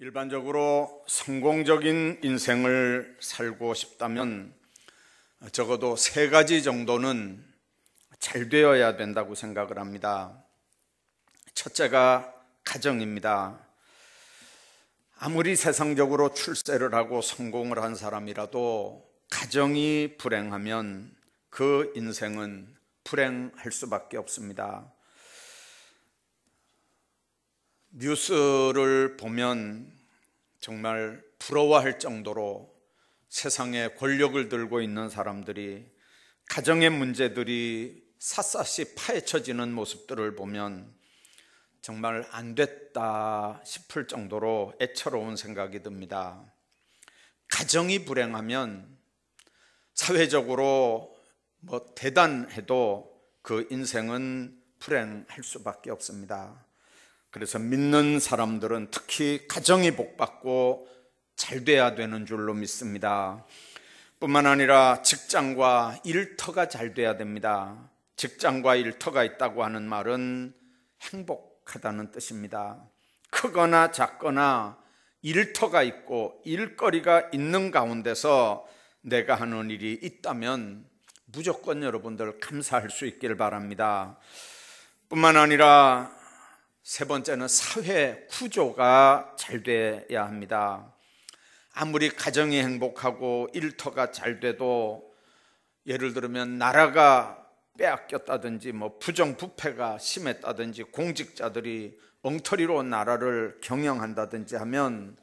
일반적으로 성공적인 인생을 살고 싶다면 적어도 3가지 정도는 잘 되어야 된다고 생각을 합니다. 첫째가 가정입니다. 아무리 세상적으로 출세를 하고 성공을 한 사람이라도 가정이 불행하면 그 인생은 불행할 수밖에 없습니다. 뉴스를 보면 정말 부러워할 정도로 세상에 권력을 들고 있는 사람들이 가정의 문제들이 샅샅이 파헤쳐지는 모습들을 보면 정말 안 됐다 싶을 정도로 애처로운 생각이 듭니다. 가정이 불행하면 사회적으로 대단해도 그 인생은 불행할 수밖에 없습니다. 그래서 믿는 사람들은 특히 가정이 복받고 잘 돼야 되는 줄로 믿습니다. 뿐만 아니라 직장과 일터가 잘 돼야 됩니다. 직장과 일터가 있다고 하는 말은 행복하다는 뜻입니다. 크거나 작거나 일터가 있고 일거리가 있는 가운데서 내가 하는 일이 있다면 무조건 여러분들 감사할 수 있기를 바랍니다. 뿐만 아니라 3번째는 사회 구조가 잘 돼야 합니다. 아무리 가정이 행복하고 일터가 잘 돼도 예를 들면 나라가 빼앗겼다든지 부정부패가 심했다든지 공직자들이 엉터리로 나라를 경영한다든지 하면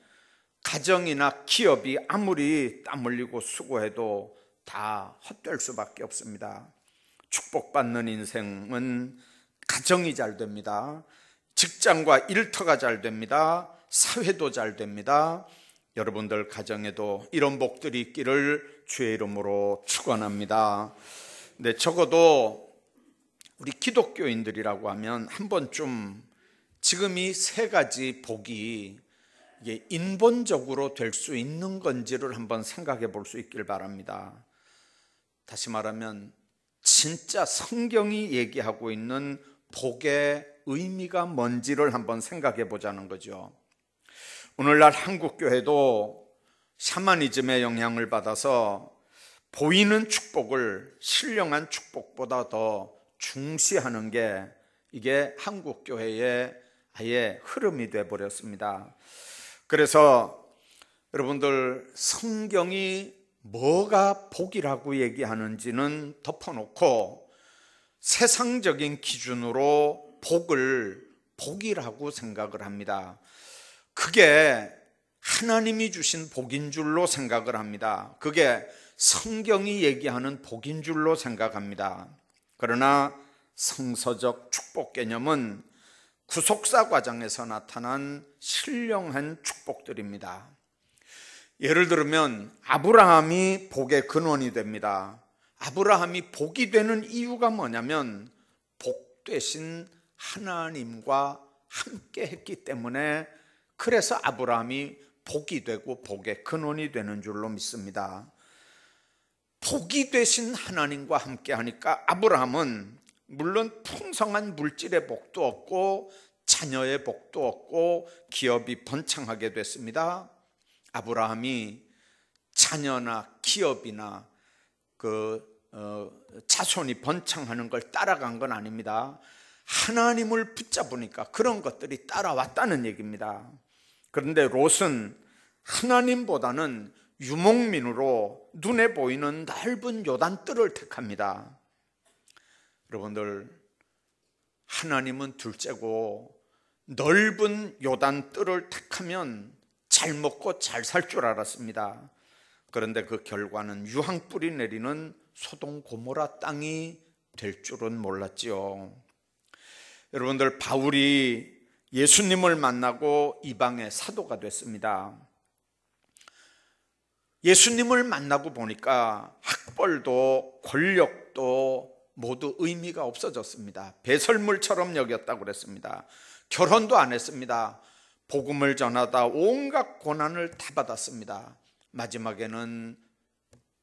가정이나 기업이 아무리 땀 흘리고 수고해도 다 헛될 수밖에 없습니다. 축복받는 인생은 가정이 잘 됩니다. 직장과 일터가 잘 됩니다. 사회도 잘 됩니다. 여러분들 가정에도 이런 복들이 있기를 주의 이름으로 축원합니다. 네, 적어도 우리 기독교인들이라고 하면 한 번쯤 지금 이 3가지 복이 이게 인본적으로 될 수 있는 건지를 한번 생각해 볼 수 있길 바랍니다. 다시 말하면 진짜 성경이 얘기하고 있는 복의 의미가 뭔지를 한번 생각해 보자는 거죠. 오늘날 한국교회도 샤머니즘의 영향을 받아서 보이는 축복을 신령한 축복보다 더 중시하는 게 이게 한국교회의 아예 흐름이 되어버렸습니다. 그래서 여러분들 성경이 뭐가 복이라고 얘기하는지는 덮어놓고 세상적인 기준으로 복을 복이라고 생각을 합니다. 그게 하나님이 주신 복인 줄로 생각을 합니다. 그게 성경이 얘기하는 복인 줄로 생각합니다. 그러나 성서적 축복 개념은 구속사 과정에서 나타난 신령한 축복들입니다. 예를 들면 아브라함이 복의 근원이 됩니다. 아브라함이 복이 되는 이유가 뭐냐면 복 되신 하나님과 함께 했기 때문에 그래서 아브라함이 복이 되고 복의 근원이 되는 줄로 믿습니다. 복이 되신 하나님과 함께 하니까 아브라함은 물론 풍성한 물질의 복도 얻고 자녀의 복도 얻고 기업이 번창하게 됐습니다. 아브라함이 자녀나 기업이나 자손이 번창하는 걸 따라간 건 아닙니다. 하나님을 붙잡으니까 그런 것들이 따라왔다는 얘기입니다. 그런데 롯은 하나님보다는 유목민으로 눈에 보이는 넓은 요단뜰을 택합니다. 여러분들, 하나님은 둘째고 넓은 요단뜰을 택하면 잘 먹고 잘 살 줄 알았습니다. 그런데 그 결과는 유황불이 내리는 소돔 고모라 땅이 될 줄은 몰랐지요. 여러분들, 바울이 예수님을 만나고 이방의 사도가 됐습니다. 예수님을 만나고 보니까 학벌도 권력도 모두 의미가 없어졌습니다. 배설물처럼 여겼다고 그랬습니다. 결혼도 안 했습니다. 복음을 전하다 온갖 고난을 다 받았습니다. 마지막에는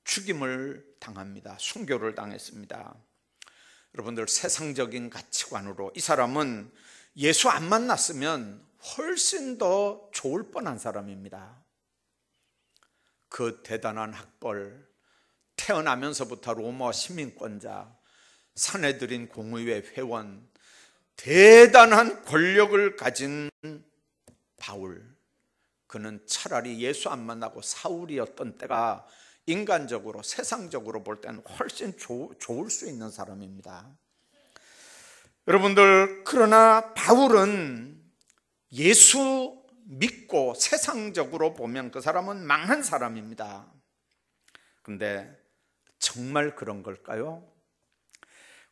죽임을 당합니다. 순교를 당했습니다. 여러분들, 세상적인 가치관으로 이 사람은 예수 안 만났으면 훨씬 더 좋을 뻔한 사람입니다. 그 대단한 학벌, 태어나면서부터 로마 시민권자, 사내들인 공의회 회원, 대단한 권력을 가진 바울, 그는 차라리 예수 안 만나고 사울이었던 때가 인간적으로, 세상적으로 볼 때는 훨씬 좋을 수 있는 사람입니다. 여러분들, 그러나 바울은 예수 믿고 세상적으로 보면 그 사람은 망한 사람입니다. 그런데 정말 그런 걸까요?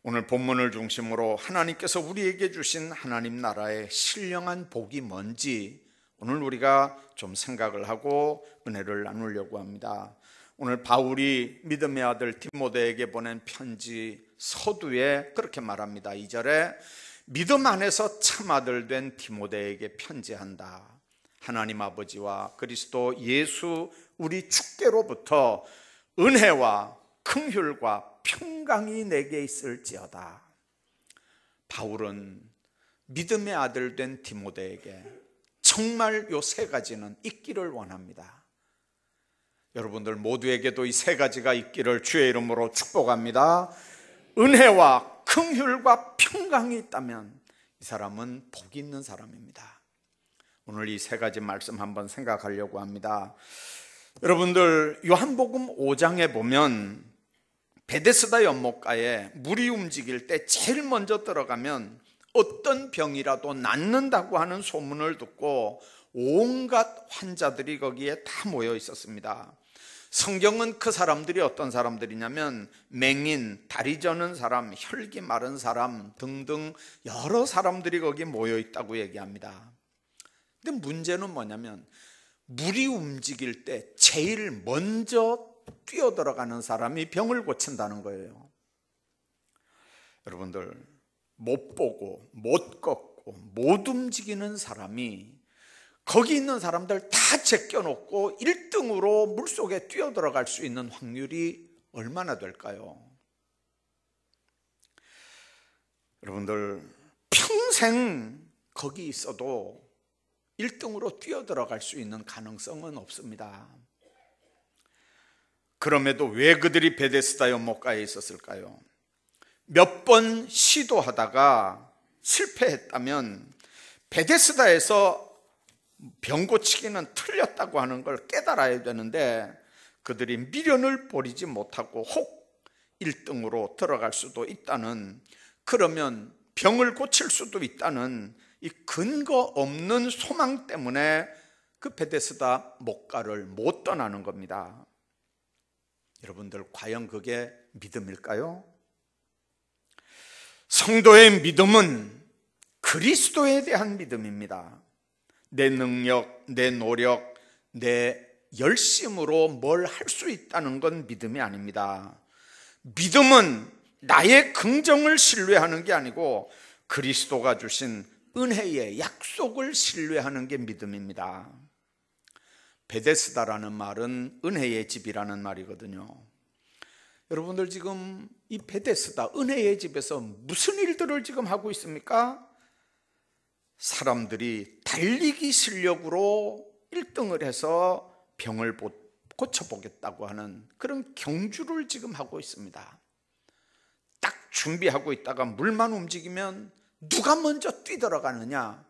오늘 본문을 중심으로 하나님께서 우리에게 주신 하나님 나라의 신령한 복이 뭔지 오늘 우리가 좀 생각을 하고 은혜를 나누려고 합니다. 오늘 바울이 믿음의 아들 디모데에게 보낸 편지 서두에 그렇게 말합니다. 2절에 믿음 안에서 참아들 된 디모데에게 편지한다. 하나님 아버지와 그리스도 예수 우리 주께로부터 은혜와 긍휼과 평강이 내게 있을지어다. 바울은 믿음의 아들 된 디모데에게 정말 요 세 가지는 있기를 원합니다. 여러분들 모두에게도 이 세 가지가 있기를 주의 이름으로 축복합니다. 은혜와 긍휼과 평강이 있다면 이 사람은 복이 있는 사람입니다. 오늘 이 세 가지 말씀 한번 생각하려고 합니다. 여러분들 요한복음 5장에 보면 베데스다 연못가에 물이 움직일 때 제일 먼저 들어가면 어떤 병이라도 낫는다고 하는 소문을 듣고 온갖 환자들이 거기에 다 모여 있었습니다. 성경은 그 사람들이 어떤 사람들이냐면 맹인, 다리 저는 사람, 혈기 마른 사람 등등 여러 사람들이 거기에 모여 있다고 얘기합니다. 근데 문제는 뭐냐면 물이 움직일 때 제일 먼저 뛰어들어가는 사람이 병을 고친다는 거예요. 여러분들, 못 보고 못 걷고 못 움직이는 사람이 거기 있는 사람들 다 제껴놓고 1등으로 물속에 뛰어들어갈 수 있는 확률이 얼마나 될까요? 여러분들, 평생 거기 있어도 1등으로 뛰어들어갈 수 있는 가능성은 없습니다. 그럼에도 왜 그들이 베데스다 연못가에 있었을까요? 몇 번 시도하다가 실패했다면 베데스다에서 병 고치기는 틀렸다고 하는 걸 깨달아야 되는데 그들이 미련을 버리지 못하고 혹 1등으로 들어갈 수도 있다는, 그러면 병을 고칠 수도 있다는 이 근거 없는 소망 때문에 그 베데스다 못가를 못 떠나는 겁니다. 여러분들, 과연 그게 믿음일까요? 성도의 믿음은 그리스도에 대한 믿음입니다. 내 능력, 내 노력, 내 열심으로 뭘 할 수 있다는 건 믿음이 아닙니다. 믿음은 나의 긍정을 신뢰하는 게 아니고 그리스도가 주신 은혜의 약속을 신뢰하는 게 믿음입니다. 베데스다라는 말은 은혜의 집이라는 말이거든요. 여러분들, 지금 이 베데스다, 은혜의 집에서 무슨 일들을 지금 하고 있습니까? 사람들이 달리기 실력으로 1등을 해서 병을 고쳐보겠다고 하는 그런 경주를 지금 하고 있습니다. 딱 준비하고 있다가 물만 움직이면 누가 먼저 뛰들어가느냐,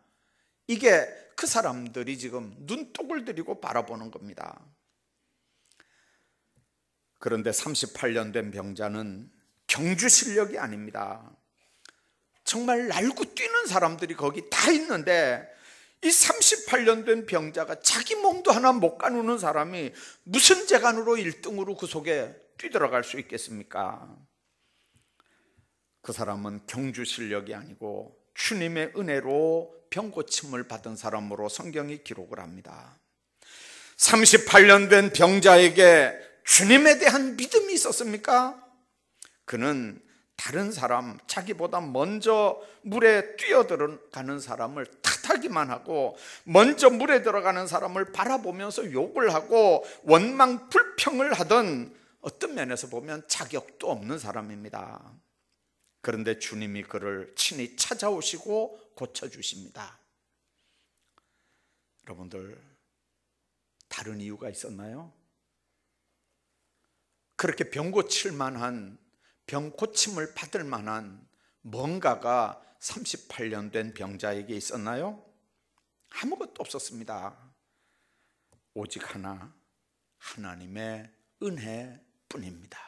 이게 그 사람들이 지금 눈독을 들이고 바라보는 겁니다. 그런데 38년 된 병자는 경주 실력이 아닙니다. 정말 날고 뛰는 사람들이 거기 다 있는데 이 38년 된 병자가 자기 몸도 하나 못 가누는 사람이 무슨 재간으로 1등으로 그 속에 뛰들어갈 수 있겠습니까? 그 사람은 경주 실력이 아니고 주님의 은혜로 병 고침을 받은 사람으로 성경이 기록을 합니다. 38년 된 병자에게 주님에 대한 믿음이 있었습니까? 그는 다른 사람, 자기보다 먼저 물에 뛰어들어가는 사람을 탓하기만 하고 먼저 물에 들어가는 사람을 바라보면서 욕을 하고 원망 불평을 하던, 어떤 면에서 보면 자격도 없는 사람입니다. 그런데 주님이 그를 친히 찾아오시고 고쳐주십니다. 여러분들, 다른 이유가 있었나요? 그렇게 병 고칠 만한, 병 고침을 받을 만한 뭔가가 38년 된 병자에게 있었나요? 아무것도 없었습니다. 오직 하나, 하나님의 은혜뿐입니다.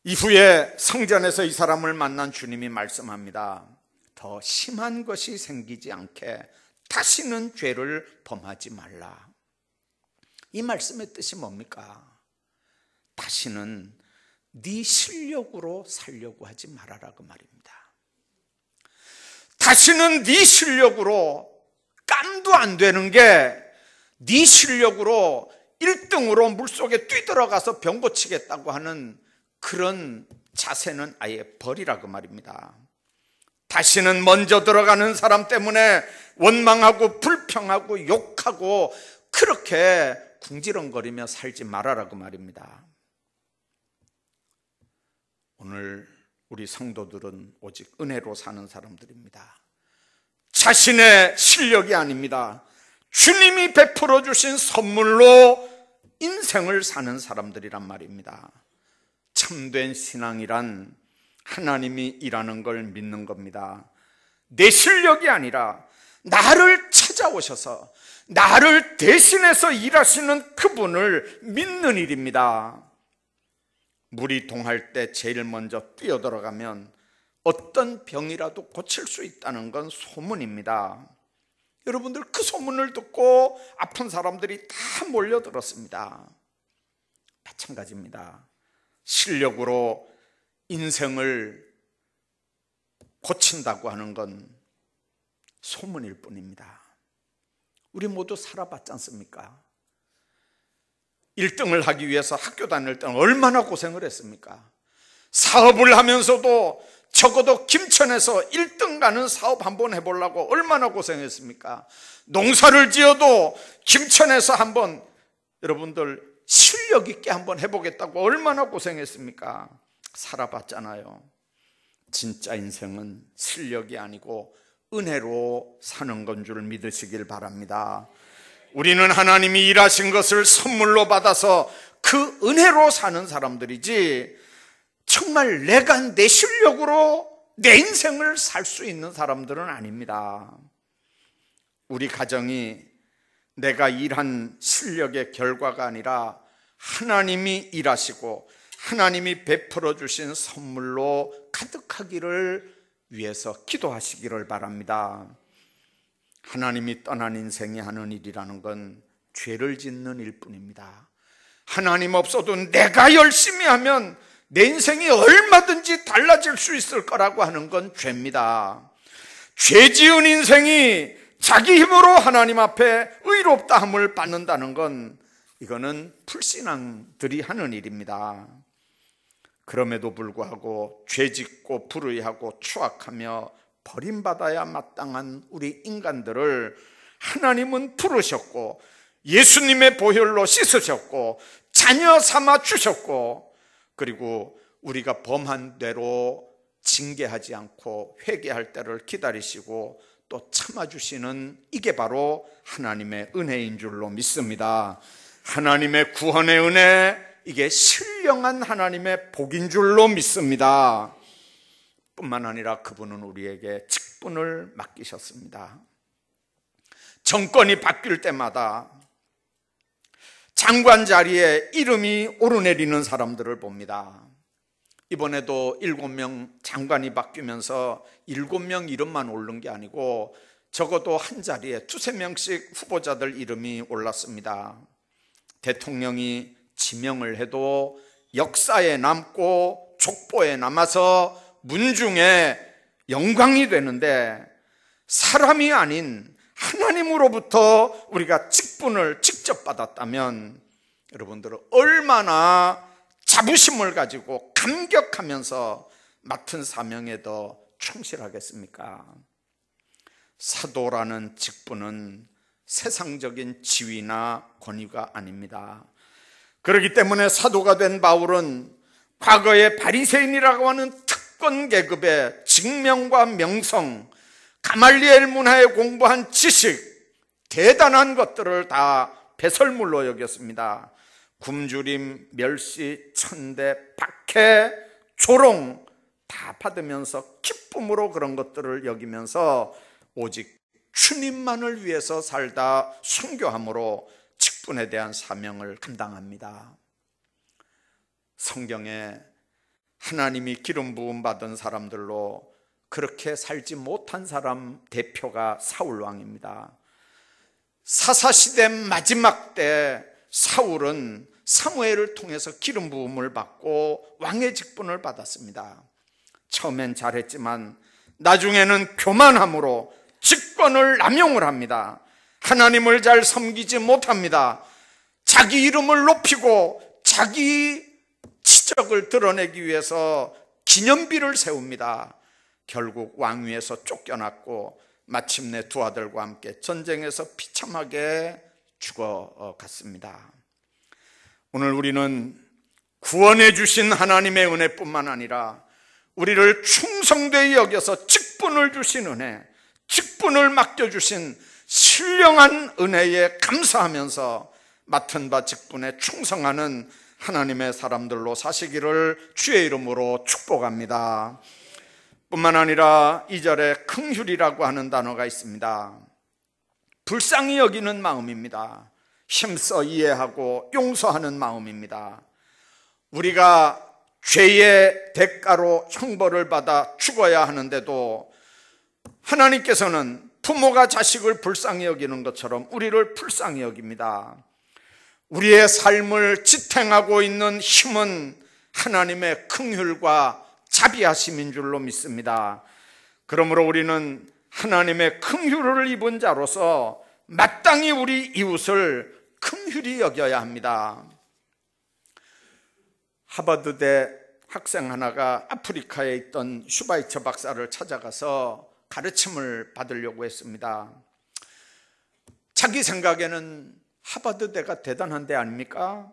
이후에 성전에서 이 사람을 만난 주님이 말씀합니다. 더 심한 것이 생기지 않게 다시는 죄를 범하지 말라. 이 말씀의 뜻이 뭡니까? 다시는 네 실력으로 살려고 하지 말아라, 그 말입니다. 다시는 네 실력으로, 깜도 안 되는 게 네 실력으로 1등으로 물속에 뛰들어가서 병 고치겠다고 하는 그런 자세는 아예 버리라, 그 말입니다. 다시는 먼저 들어가는 사람 때문에 원망하고 불평하고 욕하고 그렇게 궁지렁거리며 살지 말아라, 그 말입니다. 오늘 우리 성도들은 오직 은혜로 사는 사람들입니다. 자신의 실력이 아닙니다. 주님이 베풀어 주신 선물로 인생을 사는 사람들이란 말입니다. 참된 신앙이란 하나님이 일하는 걸 믿는 겁니다. 내 실력이 아니라 나를 찾아오셔서 나를 대신해서 일하시는 그분을 믿는 일입니다. 물이 동할 때 제일 먼저 뛰어들어가면 어떤 병이라도 고칠 수 있다는 건 소문입니다. 여러분들, 그 소문을 듣고 아픈 사람들이 다 몰려들었습니다. 마찬가지입니다. 실력으로 인생을 고친다고 하는 건 소문일 뿐입니다. 우리 모두 살아봤지 않습니까? 1등을 하기 위해서 학교 다닐 때는 얼마나 고생을 했습니까? 사업을 하면서도 적어도 김천에서 1등 가는 사업 한번 해보려고 얼마나 고생했습니까? 농사를 지어도 김천에서 한번, 여러분들 실력 있게 한번 해보겠다고 얼마나 고생했습니까? 살아봤잖아요. 진짜 인생은 실력이 아니고 은혜로 사는 건 줄 믿으시길 바랍니다. 우리는 하나님이 일하신 것을 선물로 받아서 그 은혜로 사는 사람들이지, 정말 내가 내 실력으로 내 인생을 살 수 있는 사람들은 아닙니다. 우리 가정이 내가 일한 실력의 결과가 아니라 하나님이 일하시고 하나님이 베풀어 주신 선물로 가득하기를 위해서 기도하시기를 바랍니다. 하나님이 떠난 인생이 하는 일이라는 건 죄를 짓는 일뿐입니다. 하나님 없어도 내가 열심히 하면 내 인생이 얼마든지 달라질 수 있을 거라고 하는 건 죄입니다. 죄 지은 인생이 자기 힘으로 하나님 앞에 의롭다 함을 받는다는 건, 이거는 불신앙들이 하는 일입니다. 그럼에도 불구하고 죄 짓고 불의하고 추악하며 버림받아야 마땅한 우리 인간들을 하나님은 부르셨고 예수님의 보혈로 씻으셨고 자녀 삼아 주셨고, 그리고 우리가 범한 대로 징계하지 않고 회개할 때를 기다리시고 또 참아주시는, 이게 바로 하나님의 은혜인 줄로 믿습니다. 하나님의 구원의 은혜, 이게 신령한 하나님의 복인 줄로 믿습니다. 뿐만 아니라 그분은 우리에게 직분을 맡기셨습니다. 정권이 바뀔 때마다 장관 자리에 이름이 오르내리는 사람들을 봅니다. 이번에도 7명 장관이 바뀌면서 7명 이름만 오른 게 아니고 적어도 한 자리에 2~3명씩 후보자들 이름이 올랐습니다. 대통령이 지명을 해도 역사에 남고 족보에 남아서 문중에 영광이 되는데, 사람이 아닌 하나님으로부터 우리가 직분을 직접 받았다면 여러분들은 얼마나 자부심을 가지고 감격하면서 맡은 사명에 더 충실하겠습니까? 사도라는 직분은 세상적인 지위나 권위가 아닙니다. 그렇기 때문에 사도가 된 바울은 과거에 바리새인이라고 하는 특권 계급의 직명과 명성, 가말리엘 문화에 공부한 지식, 대단한 것들을 다 배설물로 여겼습니다. 굶주림, 멸시, 천대, 박해, 조롱 다 받으면서 기쁨으로 그런 것들을 여기면서 오직 주님만을 위해서 살다 순교함으로 직분에 대한 사명을 감당합니다. 성경에 하나님이 기름 부음 받은 사람들로 그렇게 살지 못한 사람 대표가 사울 왕입니다. 사사시대 마지막 때 사울은 사무엘을 통해서 기름 부음을 받고 왕의 직분을 받았습니다. 처음엔 잘했지만 나중에는 교만함으로 직권을 남용을 합니다. 하나님을 잘 섬기지 못합니다. 자기 이름을 높이고 자기 치적을 드러내기 위해서 기념비를 세웁니다. 결국 왕위에서 쫓겨났고 마침내 두 아들과 함께 전쟁에서 비참하게 죽어갔습니다. 오늘 우리는 구원해 주신 하나님의 은혜뿐만 아니라 우리를 충성되이 여겨서 직분을 주신 은혜, 직분을 맡겨주신 신령한 은혜에 감사하면서 맡은 바 직분에 충성하는 하나님의 사람들로 사시기를 주의 이름으로 축복합니다. 뿐만 아니라 2절에 긍휼이라고 하는 단어가 있습니다. 불쌍히 여기는 마음입니다. 힘써 이해하고 용서하는 마음입니다. 우리가 죄의 대가로 형벌을 받아 죽어야 하는데도 하나님께서는 부모가 자식을 불쌍히 여기는 것처럼 우리를 불쌍히 여깁니다. 우리의 삶을 지탱하고 있는 힘은 하나님의 긍휼과 자비하심인 줄로 믿습니다. 그러므로 우리는 하나님의 긍휼을 입은 자로서 마땅히 우리 이웃을 긍휼히 여겨야 합니다. 하버드대 학생 하나가 아프리카에 있던 슈바이처 박사를 찾아가서 가르침을 받으려고 했습니다. 자기 생각에는 하버드대가 대단한 데 아닙니까?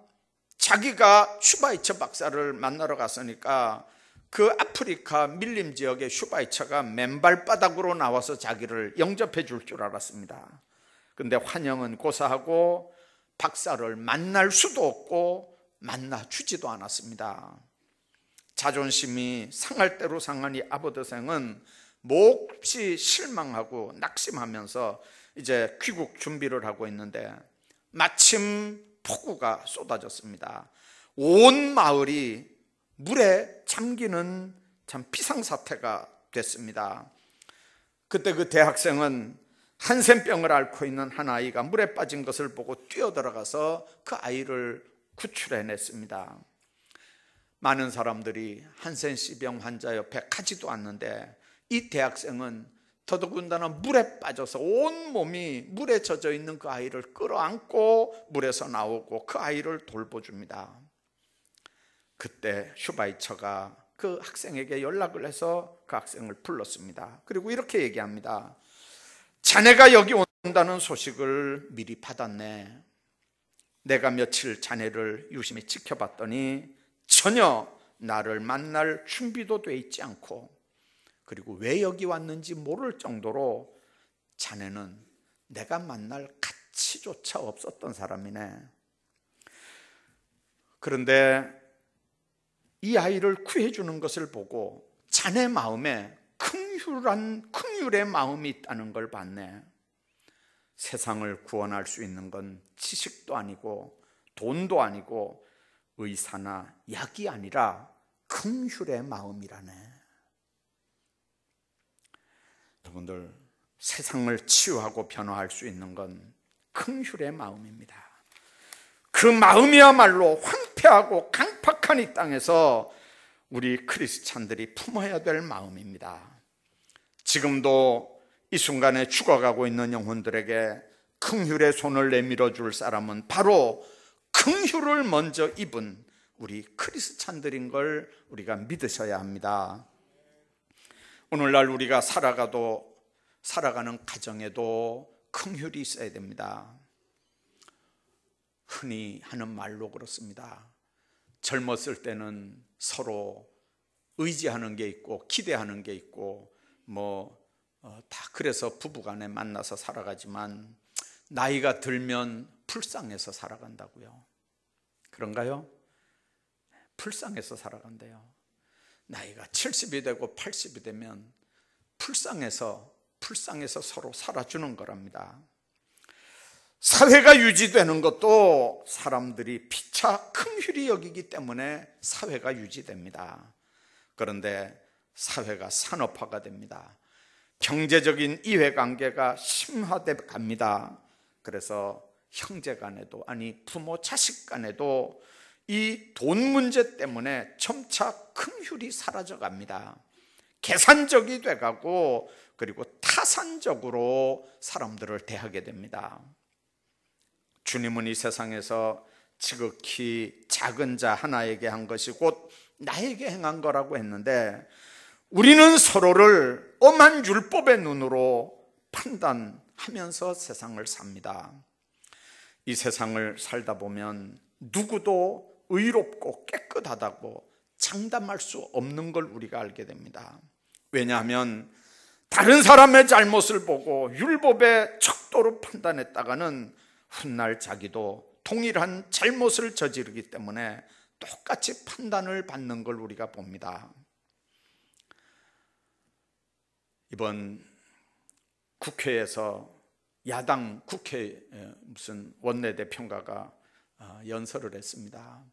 자기가 슈바이처 박사를 만나러 갔으니까 그 아프리카 밀림 지역의 슈바이처가 맨발바닥으로 나와서 자기를 영접해 줄 줄 알았습니다. 근데 환영은 고사하고 박사를 만날 수도 없고 만나 주지도 않았습니다. 자존심이 상할 대로 상한 이 아버드생은 몹시 실망하고 낙심하면서 이제 귀국 준비를 하고 있는데 마침 폭우가 쏟아졌습니다. 온 마을이 물에 잠기는 참 비상사태가 됐습니다. 그때 그 대학생은 한센병을 앓고 있는 한 아이가 물에 빠진 것을 보고 뛰어들어가서 그 아이를 구출해냈습니다. 많은 사람들이 한센C병 환자 옆에 가지도 않는데 이 대학생은 더더군다나 물에 빠져서 온 몸이 물에 젖어 있는 그 아이를 끌어안고 물에서 나오고 그 아이를 돌봐줍니다. 그때 슈바이처가 그 학생에게 연락을 해서 그 학생을 불렀습니다. 그리고 이렇게 얘기합니다. 자네가 여기 온다는 소식을 미리 받았네. 내가 며칠 자네를 유심히 지켜봤더니 전혀 나를 만날 준비도 돼 있지 않고 그리고 왜 여기 왔는지 모를 정도로 자네는 내가 만날 가치조차 없었던 사람이네. 그런데 이 아이를 구해주는 것을 보고 자네 마음에 긍휼의 마음이 있다는 걸 봤네. 세상을 구원할 수 있는 건 지식도 아니고 돈도 아니고 의사나 약이 아니라 긍휼의 마음이라네. 여러분들, 세상을 치유하고 변화할 수 있는 건 긍휼의 마음입니다. 그 마음이야말로 황폐하고 강팍한 이 땅에서 우리 크리스찬들이 품어야 될 마음입니다. 지금도 이 순간에 죽어가고 있는 영혼들에게 긍휼의 손을 내밀어 줄 사람은 바로 긍휼을 먼저 입은 우리 크리스찬들인 걸 우리가 믿으셔야 합니다. 오늘날 우리가 살아가는 가정에도 긍휼이 있어야 됩니다. 흔히 하는 말로 그렇습니다. 젊었을 때는 서로 의지하는 게 있고 기대하는 게 있고 다 그래서 부부간에 만나서 살아가지만 나이가 들면 불쌍해서 살아간다고요. 그런가요? 불쌍해서 살아간대요. 나이가 70이 되고 80이 되면 불쌍해서 서로 살아주는 거랍니다. 사회가 유지되는 것도 사람들이 피차 긍휼히 여기기 때문에 사회가 유지됩니다. 그런데 사회가 산업화가 됩니다. 경제적인 이해관계가 심화돼 갑니다. 그래서 형제 간에도, 아니 부모 자식 간에도 이 돈 문제 때문에 점차 긍휼이 사라져 갑니다. 계산적이 돼가고, 그리고 타산적으로 사람들을 대하게 됩니다. 주님은 이 세상에서 지극히 작은 자 하나에게 한 것이 곧 나에게 행한 거라고 했는데, 우리는 서로를 엄한 율법의 눈으로 판단하면서 세상을 삽니다. 이 세상을 살다 보면 누구도 의롭고 깨끗하다고 장담할 수 없는 걸 우리가 알게 됩니다. 왜냐하면 다른 사람의 잘못을 보고 율법의 척도로 판단했다가는 훗날 자기도 동일한 잘못을 저지르기 때문에 똑같이 판단을 받는 걸 우리가 봅니다. 이번 국회에서 야당 국회 무슨 원내대표인가가 연설을 했습니다.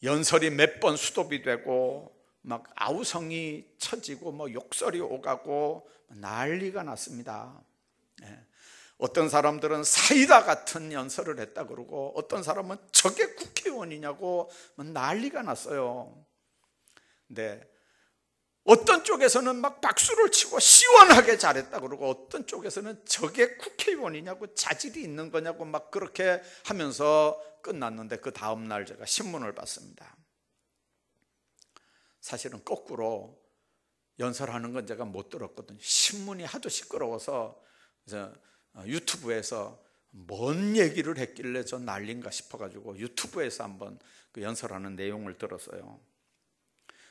연설이 몇 번 수도비 되고 막 아우성이 쳐지고 뭐 욕설이 오가고 난리가 났습니다. 어떤 사람들은 사이다 같은 연설을 했다 그러고, 어떤 사람은 저게 국회의원이냐고 난리가 났어요. 근데 어떤 쪽에서는 막 박수를 치고 시원하게 잘했다 그러고, 어떤 쪽에서는 저게 국회의원이냐고, 자질이 있는 거냐고 막 그렇게 하면서 끝났는데, 그 다음날 제가 신문을 봤습니다. 사실은 거꾸로 연설하는 건 제가 못 들었거든요. 신문이 하도 시끄러워서 유튜브에서 뭔 얘기를 했길래 저 난린가 싶어가지고 유튜브에서 한번 그 연설하는 내용을 들었어요.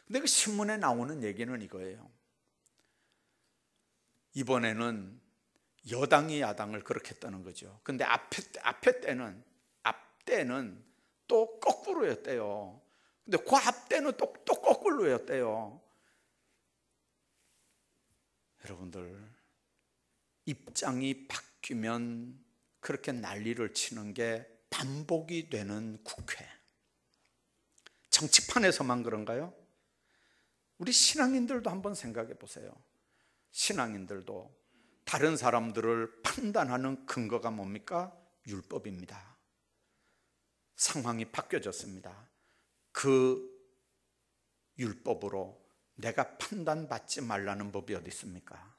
근데 그 신문에 나오는 얘기는 이거예요. 이번에는 여당이 야당을 그렇게 했다는 거죠. 근데 앞 때는 또 거꾸로였대요. 근데 그 앞 때는 또 거꾸로였대요. 여러분들, 입장이 바뀌면 그렇게 난리를 치는 게 반복이 되는 국회. 정치판에서만 그런가요? 우리 신앙인들도 한번 생각해 보세요. 신앙인들도 다른 사람들을 판단하는 근거가 뭡니까? 율법입니다. 상황이 바뀌어졌습니다. 그 율법으로 내가 판단받지 말라는 법이 어디 있습니까?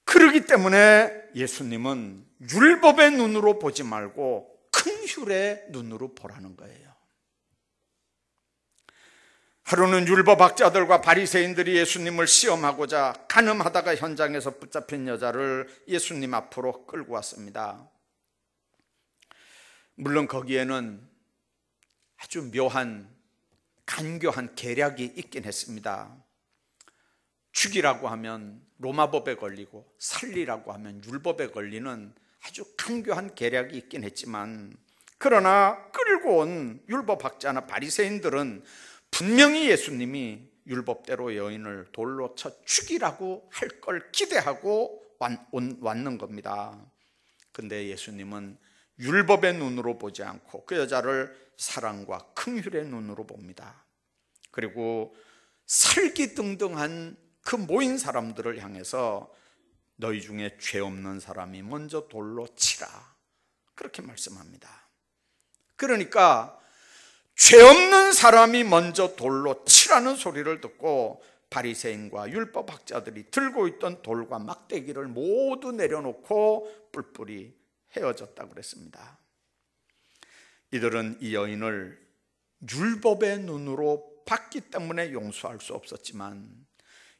그렇기 때문에 예수님은 율법의 눈으로 보지 말고 긍휼의 눈으로 보라는 거예요. 하루는 율법학자들과 바리새인들이 예수님을 시험하고자 간음하다가 현장에서 붙잡힌 여자를 예수님 앞으로 끌고 왔습니다. 물론 거기에는 아주 묘한 간교한 계략이 있긴 했습니다. 죽이라고 하면 로마법에 걸리고 살리라고 하면 율법에 걸리는 아주 간교한 계략이 있긴 했지만, 그러나 끌고 온 율법학자나 바리새인들은 분명히 예수님이 율법대로 여인을 돌로 쳐 죽이라고 할 걸 기대하고 왔는 겁니다. 근데 예수님은 율법의 눈으로 보지 않고 그 여자를 사랑과 긍휼의 눈으로 봅니다. 그리고 살기등등한 그 모인 사람들을 향해서 너희 중에 죄 없는 사람이 먼저 돌로 치라, 그렇게 말씀합니다. 그러니까 죄 없는 사람이 먼저 돌로 치라는 소리를 듣고 바리새인과 율법학자들이 들고 있던 돌과 막대기를 모두 내려놓고 뿔뿔이 헤어졌다고 그랬습니다. 이들은 이 여인을 율법의 눈으로 봤기 때문에 용서할 수 없었지만,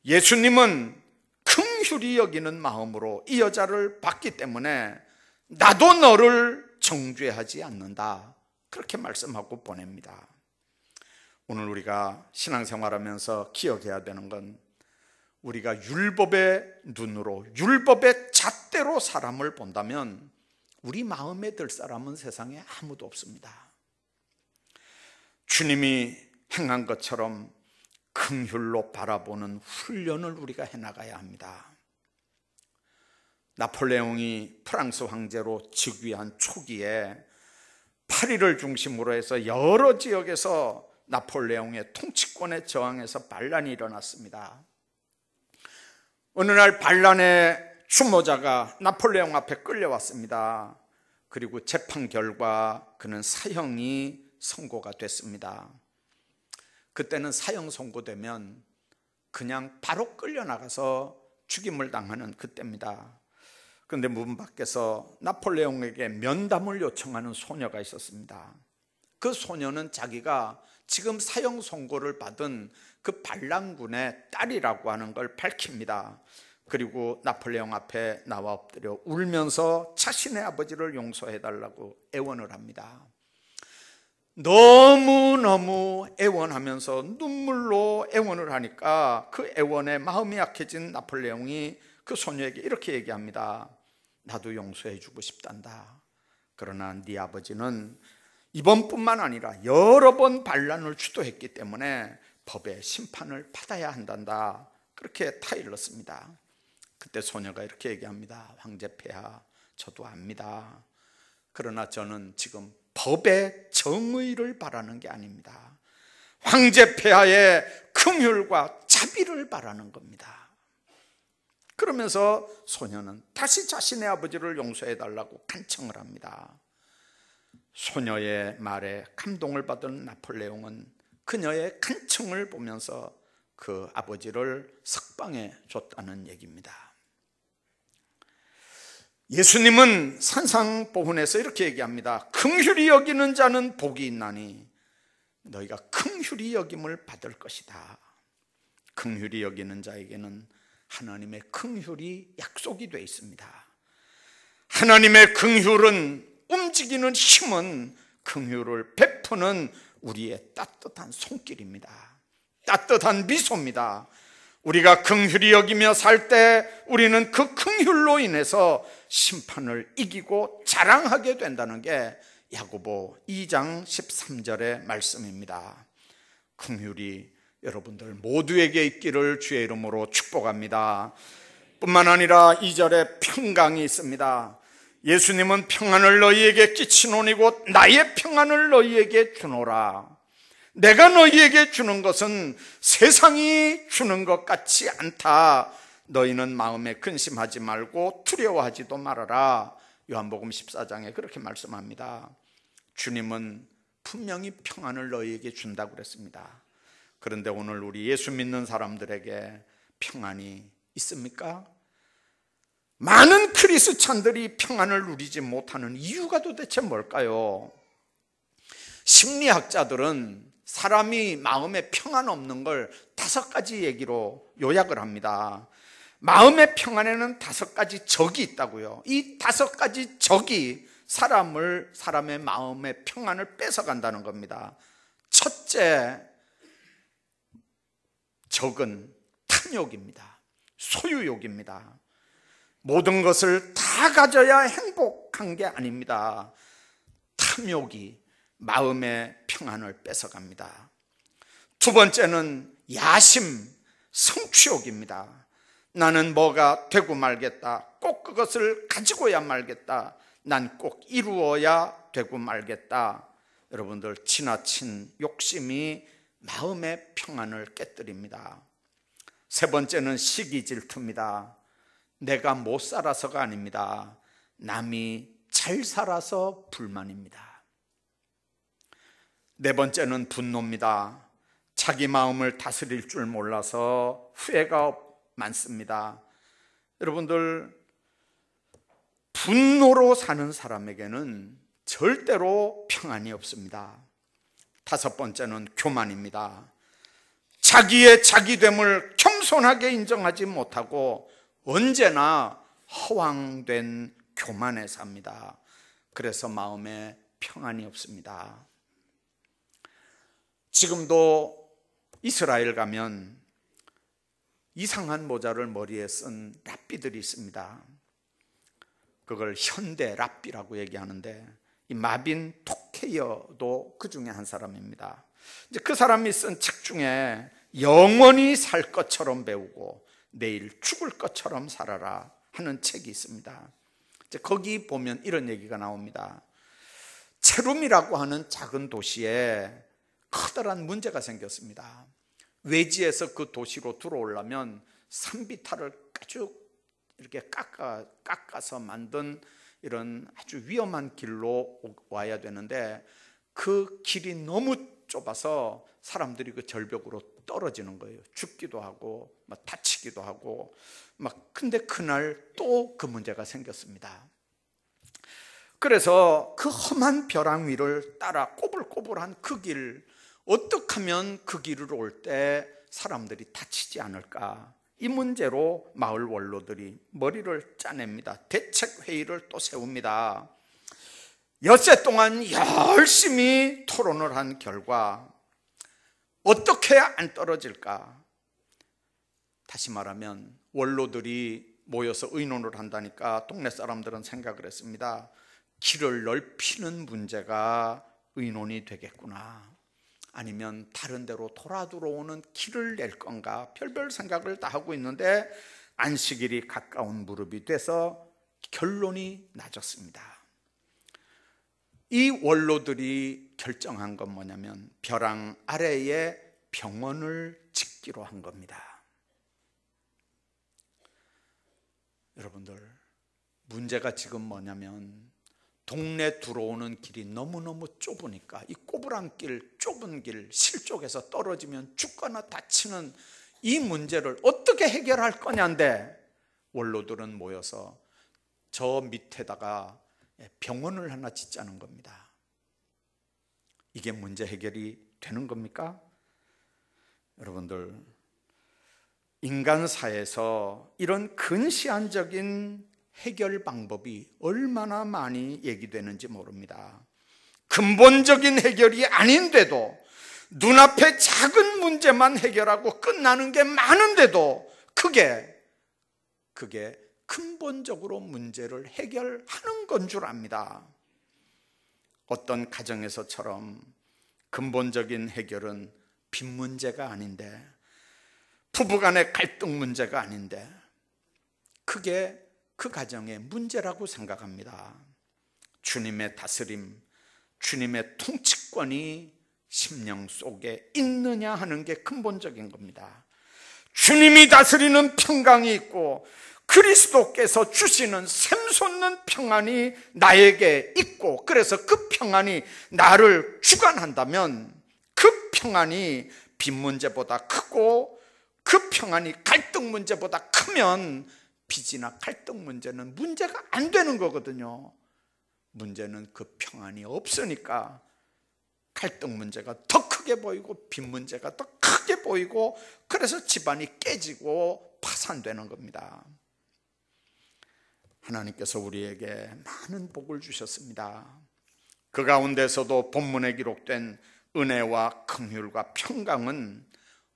예수님은 긍휼히 여기는 마음으로 이 여자를 봤기 때문에 나도 너를 정죄하지 않는다, 그렇게 말씀하고 보냅니다. 오늘 우리가 신앙생활하면서 기억해야 되는 건 우리가 율법의 눈으로, 율법의 잣대로 사람을 본다면 우리 마음에 들 사람은 세상에 아무도 없습니다. 주님이 행한 것처럼 긍휼로 바라보는 훈련을 우리가 해나가야 합니다. 나폴레옹이 프랑스 황제로 즉위한 초기에 파리를 중심으로 해서 여러 지역에서 나폴레옹의 통치권에 저항해서 반란이 일어났습니다. 어느 날 반란의 주모자가 나폴레옹 앞에 끌려왔습니다. 그리고 재판 결과 그는 사형이 선고가 됐습니다. 그때는 사형 선고되면 그냥 바로 끌려나가서 죽임을 당하는 그때입니다. 그런데 문 밖에서 나폴레옹에게 면담을 요청하는 소녀가 있었습니다. 그 소녀는 자기가 지금 사형 선고를 받은 그 반란군의 딸이라고 하는 걸 밝힙니다. 그리고 나폴레옹 앞에 나와 엎드려 울면서 자신의 아버지를 용서해달라고 애원을 합니다. 너무너무 애원하면서 눈물로 애원을 하니까 그 애원에 마음이 약해진 나폴레옹이 그 소녀에게 이렇게 얘기합니다. 나도 용서해 주고 싶단다. 그러나 네 아버지는 이번뿐만 아니라 여러 번 반란을 주도했기 때문에 법의 심판을 받아야 한단다. 그렇게 타일렀습니다. 그때 소녀가 이렇게 얘기합니다. 황제 폐하, 저도 압니다. 그러나 저는 지금 법의 정의를 바라는 게 아닙니다. 황제 폐하의 긍휼과 자비를 바라는 겁니다. 그러면서 소녀는 다시 자신의 아버지를 용서해달라고 간청을 합니다. 소녀의 말에 감동을 받은 나폴레옹은 그녀의 간청을 보면서 그 아버지를 석방해 줬다는 얘기입니다. 예수님은 산상보훈에서 이렇게 얘기합니다. 긍휼히 여기는 자는 복이 있나니 너희가 긍휼히 여김을 받을 것이다. 긍휼히 여기는 자에게는 하나님의 긍휼이 약속이 되어 있습니다. 하나님의 긍휼은, 움직이는 힘은 긍휼을 베푸는 우리의 따뜻한 손길입니다. 따뜻한 미소입니다. 우리가 긍휼히 여기며 살 때 우리는 그 긍휼로 인해서 심판을 이기고 자랑하게 된다는 게 야고보 2장 13절의 말씀입니다. 긍휼이 여러분들 모두에게 있기를 주의 이름으로 축복합니다. 뿐만 아니라 2절에 평강이 있습니다. 예수님은 평안을 너희에게 끼치노니고 나의 평안을 너희에게 주노라. 내가 너희에게 주는 것은 세상이 주는 것 같지 않다. 너희는 마음에 근심하지 말고 두려워하지도 말아라. 요한복음 14장에 그렇게 말씀합니다. 주님은 분명히 평안을 너희에게 준다고 그랬습니다. 그런데 오늘 우리 예수 믿는 사람들에게 평안이 있습니까? 많은 크리스찬들이 평안을 누리지 못하는 이유가 도대체 뭘까요? 심리학자들은 사람이 마음에 평안 없는 걸 5가지 얘기로 요약을 합니다. 마음의 평안에는 5가지 적이 있다고요. 이 5가지 적이 사람의 마음의 평안을 뺏어간다는 겁니다. 첫째 적은 탐욕입니다. 소유욕입니다. 모든 것을 다 가져야 행복한 게 아닙니다. 탐욕이 마음의 평안을 뺏어갑니다. 두 번째는 야심, 성취욕입니다. 나는 뭐가 되고 말겠다. 꼭 그것을 가지고야 말겠다. 난 꼭 이루어야 되고 말겠다. 여러분들, 지나친 욕심이 마음의 평안을 깨뜨립니다. 세 번째는 시기 질투입니다. 내가 못 살아서가 아닙니다. 남이 잘 살아서 불만입니다. 네 번째는 분노입니다. 자기 마음을 다스릴 줄 몰라서 후회가 많습니다. 여러분들, 분노로 사는 사람에게는 절대로 평안이 없습니다. 다섯 번째는 교만입니다. 자기의 자기됨을 겸손하게 인정하지 못하고 언제나 허황된 교만에 삽니다. 그래서 마음에 평안이 없습니다. 지금도 이스라엘 가면 이상한 모자를 머리에 쓴 랍비들이 있습니다. 그걸 현대 랍비라고 얘기하는데, 이 마빈 토케이어도 그 중에 한 사람입니다. 이제 그 사람이 쓴 책 중에 영원히 살 것처럼 배우고 내일 죽을 것처럼 살아라 하는 책이 있습니다. 이제 거기 보면 이런 얘기가 나옵니다. 체룸이라고 하는 작은 도시에 커다란 문제가 생겼습니다. 외지에서 그 도시로 들어오려면 산비탈을 아주 이렇게 깎아서 만든 이런 아주 위험한 길로 와야 되는데, 그 길이 너무 좁아서 사람들이 그 절벽으로 떨어지는 거예요. 죽기도 하고 막 다치기도 하고 근데 그날 또 그 문제가 생겼습니다. 그래서 그 험한 벼랑 위를 따라 꼬불꼬불한 그 길, 어떻게 하면 그 길을 올 때 사람들이 다치지 않을까, 이 문제로 마을 원로들이 머리를 짜냅니다. 대책회의를 또 세웁니다. 엿새 동안 열심히 토론을 한 결과 어떻게 해야 안 떨어질까? 다시 말하면 원로들이 모여서 의논을 한다니까 동네 사람들은 생각을 했습니다. 길을 넓히는 문제가 의논이 되겠구나, 아니면 다른 데로 돌아 들어오는 길을 낼 건가, 별별 생각을 다 하고 있는데 안식일이 가까운 무렵이 돼서 결론이 나졌습니다. 이 원로들이 결정한 건 뭐냐면 벼랑 아래에 병원을 짓기로 한 겁니다. 여러분들, 문제가 지금 뭐냐면 동네 들어오는 길이 너무너무 좁으니까 이 꼬부랑 길, 좁은 길, 실족해서 떨어지면 죽거나 다치는 이 문제를 어떻게 해결할 거냐인데, 원로들은 모여서 저 밑에다가 병원을 하나 짓자는 겁니다. 이게 문제 해결이 되는 겁니까? 여러분들, 인간사에서 이런 근시안적인 해결 방법이 얼마나 많이 얘기되는지 모릅니다. 근본적인 해결이 아닌데도, 눈앞에 작은 문제만 해결하고 끝나는 게 많은데도 그게 근본적으로 문제를 해결하는 건 줄 압니다. 어떤 가정에서처럼 근본적인 해결은 빚 문제가 아닌데, 부부간의 갈등 문제가 아닌데, 그게 그 가정의 문제라고 생각합니다. 주님의 다스림, 주님의 통치권이 심령 속에 있느냐 하는 게 근본적인 겁니다. 주님이 다스리는 평강이 있고 그리스도께서 주시는 샘솟는 평안이 나에게 있고, 그래서 그 평안이 나를 주관한다면 그 평안이 빚 문제보다 크고 그 평안이 갈등 문제보다 크면 빚이나 갈등 문제는 문제가 안 되는 거거든요. 문제는 그 평안이 없으니까 갈등 문제가 더 크게 보이고 빚 문제가 더 크게 보이고, 그래서 집안이 깨지고 파산되는 겁니다. 하나님께서 우리에게 많은 복을 주셨습니다. 그 가운데서도 본문에 기록된 은혜와 긍휼과 평강은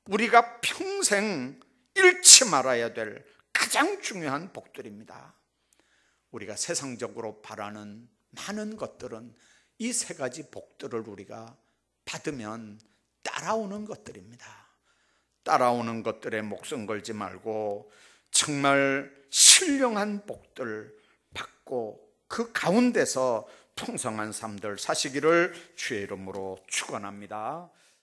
우리가 평생 잃지 말아야 될 가장 중요한 복들입니다. 우리가 세상적으로 바라는 많은 것들은 이 세 가지 복들을 우리가 받으면 따라오는 것들입니다. 따라오는 것들에 목숨 걸지 말고 정말 신령한 복들 받고 그 가운데서 풍성한 삶들 사시기를 주의 이름으로 축원합니다.